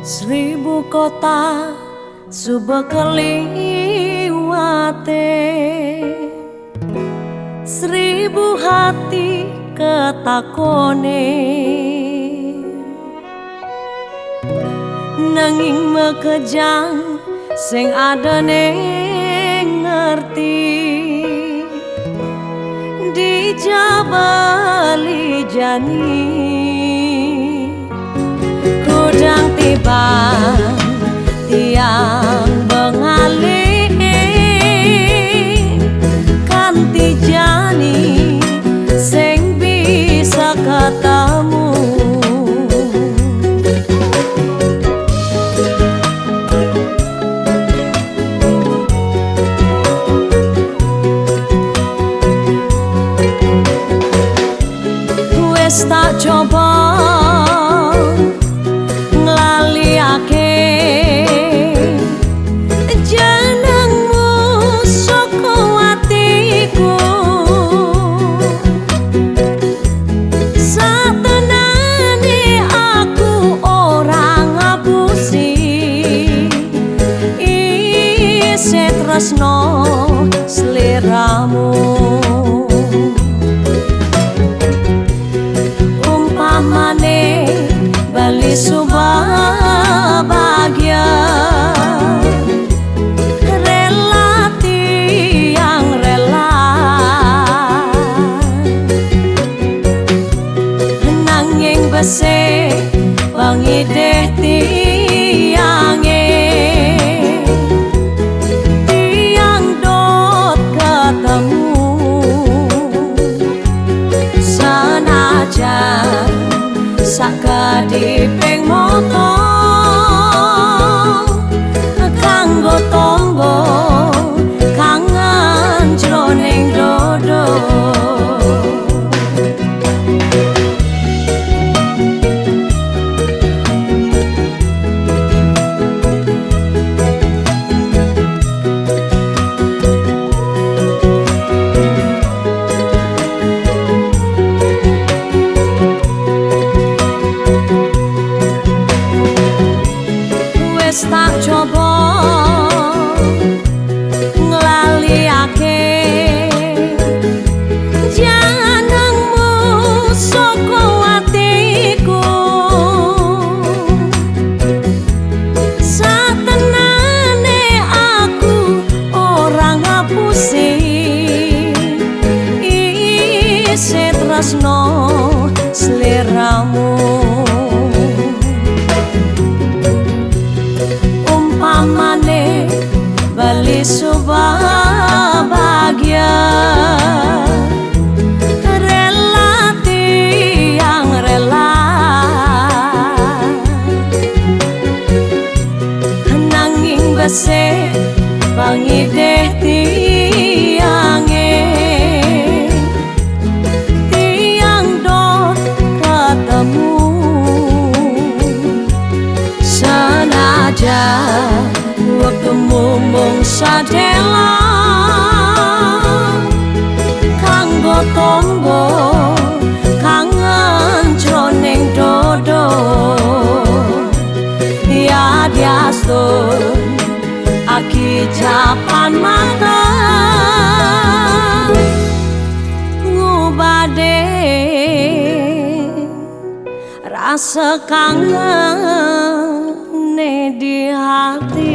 Seribu kota subuh keliwate, seribu hati ketakone, nanging mekejang sing adane ngerti dijabali jani. Kudang tibang tiang bengalih kanti jani sing bisa ketemu. Wes tak coba tresno sliramu. Umpamane bali subah bahagia, relati yang rela, nanging bese pangideh tiange sakadiping moto kanggo tombo kangen jroning dodo. Tak coba nglaliake janangmu saka atiku, satenane aku ora ngapusi isih tresno sliramu. Umpamane bali subah bahagia, relati yang rela, nanging bese pangideh tiange tiang dot ketemu. Senajan wektumu mung sadela kanggo tombo kangen jroning dodo. Ya diastun aki japan mata ngubade rasa kangen di hati.